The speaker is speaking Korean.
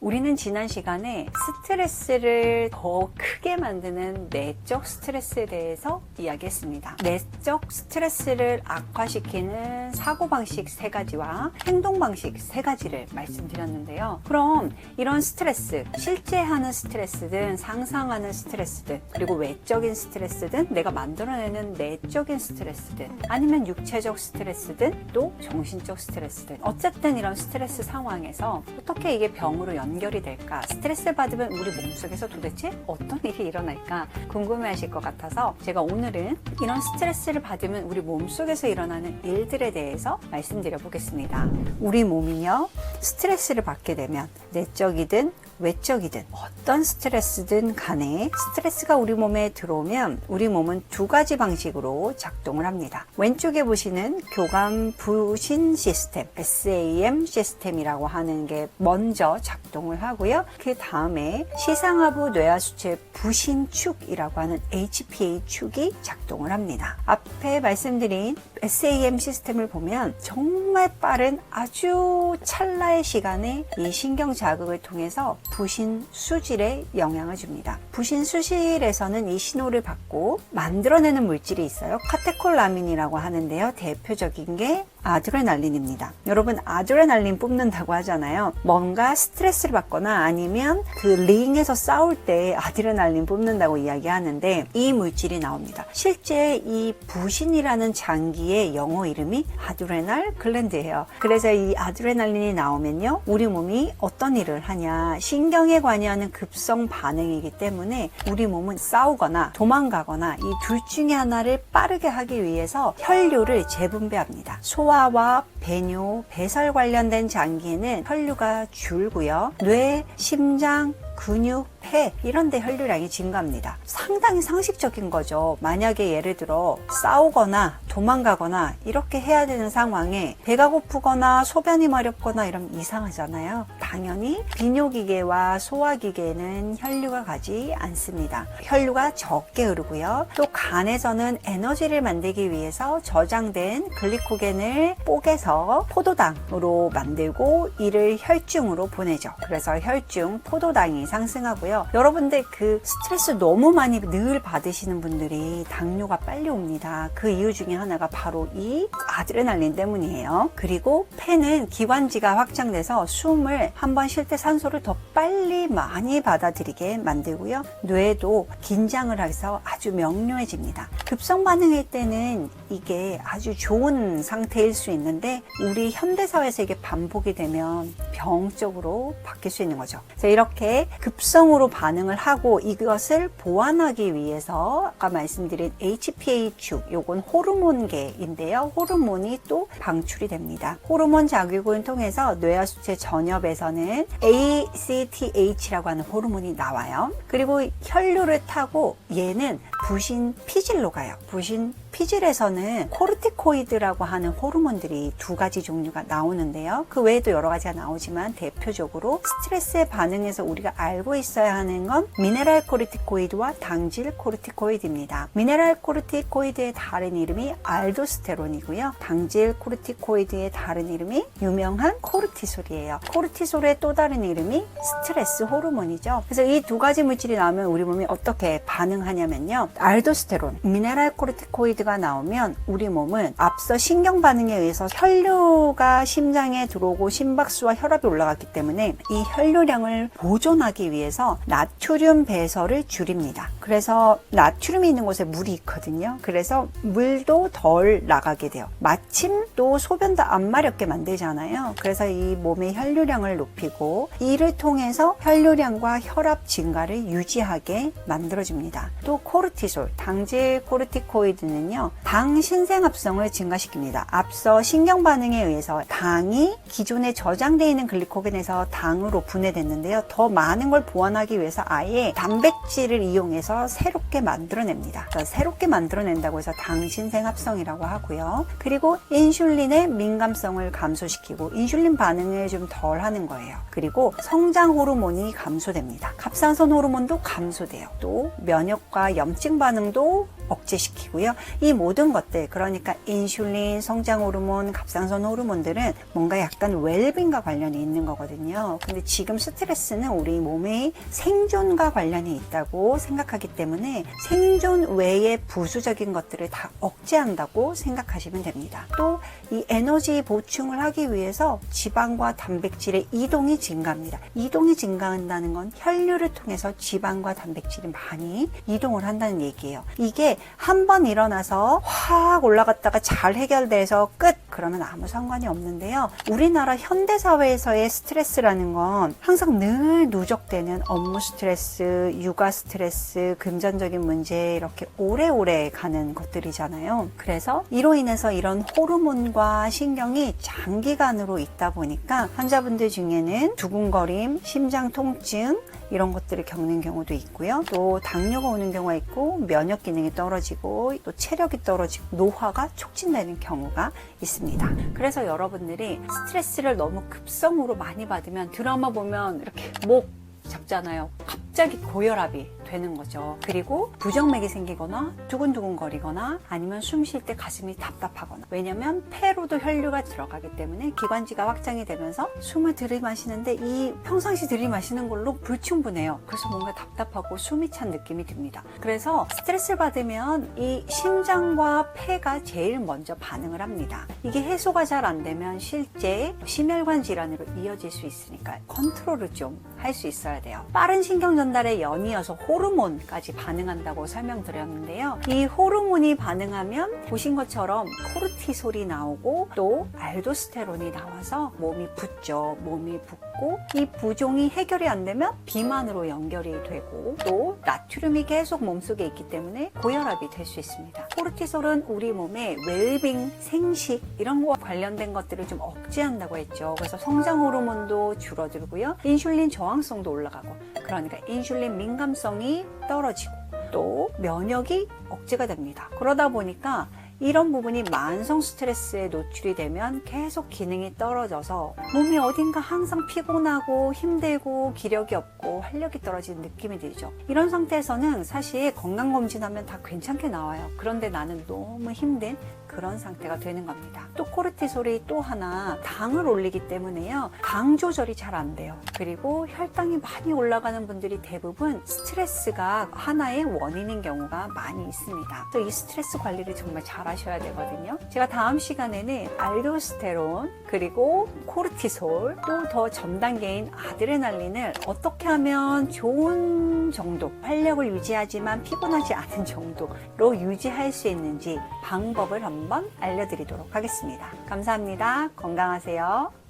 우리는 지난 시간에 스트레스를 더 크게 만드는 내적 스트레스에 대해서 이야기했습니다. 내적 스트레스를 악화시키는 사고방식 3가지와 행동방식 3가지를 말씀드렸는데요. 그럼 이런 스트레스, 실제 하는 스트레스든 상상하는 스트레스든 그리고 외적인 스트레스든 내가 만들어내는 내적인 스트레스든 아니면 육체적 스트레스든 또 정신적 스트레스든 어쨌든 이런 스트레스 상황에서 어떻게 이게 병으로 연결이 될까? 스트레스 받으면 우리 몸속에서 도대체 어떤 일이 일어날까? 궁금해하실 것 같아서 제가 오늘은 이런 스트레스를 받으면 우리 몸속에서 일어나는 일들에 대해서 말씀드려 보겠습니다. 우리 몸이요, 스트레스를 받게 되면 내적이든 외적이든 어떤 스트레스든 간에 스트레스가 우리 몸에 들어오면 우리 몸은 2가지 방식으로 작동을 합니다. 왼쪽에 보시는 교감 부신 시스템, SAM 시스템이라고 하는 게 먼저 작동을 하고요. 그 다음에 시상하부 뇌하수체 부신축이라고 하는 HPA 축이 작동을 합니다. 앞에 말씀드린 SAM 시스템을 보면 정말 빠른 아주 찰나의 시간에 이 신경 자극을 통해서 부신 수질에 영향을 줍니다. 부신 수질에서는 이 신호를 받고 만들어내는 물질이 있어요. 카테콜라민이라고 하는데요. 대표적인 게 아드레날린입니다. 여러분, 아드레날린 뿜는다고 하잖아요. 뭔가 스트레스를 받거나 아니면 그 링에서 싸울 때 아드레날린 뿜는다고 이야기하는데 이 물질이 나옵니다. 실제 이 부신이라는 장기의 영어 이름이 아드레날 글랜드예요. 그래서 이 아드레날린이 나오면요, 우리 몸이 어떤 일을 하냐, 신경에 관여하는 급성 반응이기 때문에 우리 몸은 싸우거나 도망가거나 이 둘 중에 하나를 빠르게 하기 위해서 혈류를 재분배합니다. 소화와 배뇨, 배설 관련된 장기에는 혈류가 줄고요. 뇌, 심장, 근육, 폐 이런 데 혈류량이 증가합니다. 상당히 상식적인 거죠. 만약에 예를 들어 싸우거나 도망가거나 이렇게 해야 되는 상황에 배가 고프거나 소변이 마렵거나 이러면 이상하잖아요. 당연히 비뇨기계와 소화기계에는 혈류가 가지 않습니다. 혈류가 적게 흐르고요. 또 간에서는 에너지를 만들기 위해서 저장된 글리코겐을 뽀개서 포도당으로 만들고 이를 혈중으로 보내죠. 그래서 혈중, 포도당이 상승하고요. 여러분들 그 스트레스 너무 많이 늘 받으시는 분들이 당뇨가 빨리 옵니다. 그 이유 중에 하나가 바로 이 아드레날린 때문이에요. 그리고 폐는 기관지가 확장돼서 숨을 한번 쉴 때 산소를 더 빨리 많이 받아들이게 만들고요. 뇌도 긴장을 해서 아주 명료해집니다. 급성 반응일 때는 이게 아주 좋은 상태일 수 있는데 우리 현대사회에서 이게 반복이 되면 병적으로 바뀔 수 있는 거죠. 그래서 이렇게 급성으로 반응을 하고 이것을 보완하기 위해서 아까 말씀드린 HPA축, 요건 호르몬계인데요. 호르몬이 또 방출이 됩니다. 호르몬 작용을 통해서 뇌하수체 전엽에서는 ACTH라고 하는 호르몬이 나와요. 그리고 혈류를 타고 얘는 부신 피질로 가요. 부신 피질에서는 코르티코이드라고 하는 호르몬들이 2가지 종류가 나오는데요. 그 외에도 여러 가지가 나오지만 대표적으로 스트레스에 반응해서 우리가 알고 있어야 하는 건 미네랄 코르티코이드와 당질 코르티코이드입니다. 미네랄 코르티코이드의 다른 이름이 알도스테론이고요. 당질 코르티코이드의 다른 이름이 유명한 코르티솔이에요. 코르티솔의 또 다른 이름이 스트레스 호르몬이죠. 그래서 이 2가지 물질이 나오면 우리 몸이 어떻게 반응하냐면요. 알도스테론, 미네랄 코르티코이드가 나오면 우리 몸은 앞서 신경 반응에 의해서 혈류가 심장에 들어오고 심박수와 혈압이 올라갔기 때문에 이 혈류량을 보존하기 위해서 나트륨 배설을 줄입니다. 그래서 나트륨이 있는 곳에 물이 있거든요. 그래서 물도 덜 나가게 돼요. 마침 또 소변도 안 마렵게 만들잖아요. 그래서 이 몸의 혈류량을 높이고 이를 통해서 혈류량과 혈압 증가를 유지하게 만들어줍니다. 또 코르티솔, 당질 코르티코이드는요, 당 신생합성을 증가시킵니다. 앞서 신경 반응에 의해서 당이 기존에 저장되어 있는 글리코겐에서 당으로 분해됐는데요. 더 많은 걸 보완하기 위해서 아예 단백질을 이용해서 새롭게 만들어냅니다. 새롭게 만들어낸다고 해서 당 신생합성이라고 하고요. 그리고 인슐린의 민감성을 감소시키고 인슐린 반응을 좀 덜 하는 거예요. 그리고 성장 호르몬이 감소됩니다. 갑상선 호르몬도 감소돼요. 또 면역과 염증 반응도 억제시키고요. 이 모든 것들, 그러니까 인슐린, 성장 호르몬, 갑상선 호르몬들은 뭔가 약간 웰빙과 관련이 있는 거거든요. 근데 지금 스트레스는 우리 몸의 생존과 관련이 있다고 생각하기 때문에 생존 외의 부수적인 것들을 다 억제한다고 생각하시면 됩니다. 또 이 에너지 보충을 하기 위해서 지방과 단백질의 이동이 증가합니다. 이동이 증가한다는 건 혈류를 통해서 지방과 단백질이 많이 이동을 한다는 얘기예요. 이게 한 번 일어나서 확 올라갔다가 잘 해결돼서 끝! 그러면 아무 상관이 없는데요. 우리나라 현대사회에서의 스트레스라는 건 항상 늘 누적되는 업무 스트레스, 육아 스트레스, 금전적인 문제 이렇게 오래오래 가는 것들이잖아요. 그래서 이로 인해서 이런 호르몬과 신경이 장기간으로 있다 보니까 환자분들 중에는 두근거림, 심장 통증 이런 것들을 겪는 경우도 있고요. 또 당뇨가 오는 경우가 있고 면역 기능이 떨어지고 또 체력이 떨어지고 노화가 촉진되는 경우가 있습니다. 그래서 여러분들이 스트레스를 너무 급성으로 많이 받으면 드라마 보면 이렇게 목 잡잖아요. 갑자기 고혈압이 되는 거죠. 그리고 부정맥이 생기거나 두근두근 거리거나 아니면 숨 쉴 때 가슴이 답답하거나, 왜냐면 폐로도 혈류가 들어가기 때문에 기관지가 확장이 되면서 숨을 들이마시는데 이 평상시 들이마시는 걸로 불충분해요. 그래서 뭔가 답답하고 숨이 찬 느낌이 듭니다. 그래서 스트레스를 받으면 이 심장과 폐가 제일 먼저 반응을 합니다. 이게 해소가 잘 안 되면 실제 심혈관 질환으로 이어질 수 있으니까 컨트롤을 좀 할 수 있어야 돼요. 빠른 신경 전달에 연이어서 호르몬까지 반응한다고 설명드렸는데요. 이 호르몬이 반응하면 보신 것처럼 코르티솔이 나오고 또 알도스테론이 나와서 몸이 붓죠. 몸이 붓고 이 부종이 해결이 안 되면 비만으로 연결이 되고 또 나트륨이 계속 몸속에 있기 때문에 고혈압이 될 수 있습니다. 코르티솔은 우리 몸의 웰빙, 생식 이런 거와 관련된 것들을 좀 억제한다고 했죠. 그래서 성장 호르몬도 줄어들고요. 인슐린 저항성도 올라가고, 그러니까 인슐린 민감성이 떨어지고 또 면역이 억제가 됩니다. 그러다 보니까 이런 부분이 만성 스트레스에 노출이 되면 계속 기능이 떨어져서 몸이 어딘가 항상 피곤하고 힘들고 기력이 없고 활력이 떨어지는 느낌이 들죠. 이런 상태에서는 사실 건강검진하면 다 괜찮게 나와요. 그런데 나는 너무 힘든 그런 상태가 되는 겁니다. 또 코르티솔이 또 하나 당을 올리기 때문에요. 당 조절이 잘 안 돼요. 그리고 혈당이 많이 올라가는 분들이 대부분 스트레스가 하나의 원인인 경우가 많이 있습니다. 또 이 스트레스 관리를 정말 잘 하셔야 되거든요. 제가 다음 시간에는 알도스테론 그리고 코르티솔 또 더 전 단계인 아드레날린을 어떻게 하면 좋은 정도, 활력을 유지하지만 피곤하지 않은 정도로 유지할 수 있는지 방법을 한번 알려드리도록 하겠습니다. 감사합니다. 건강하세요.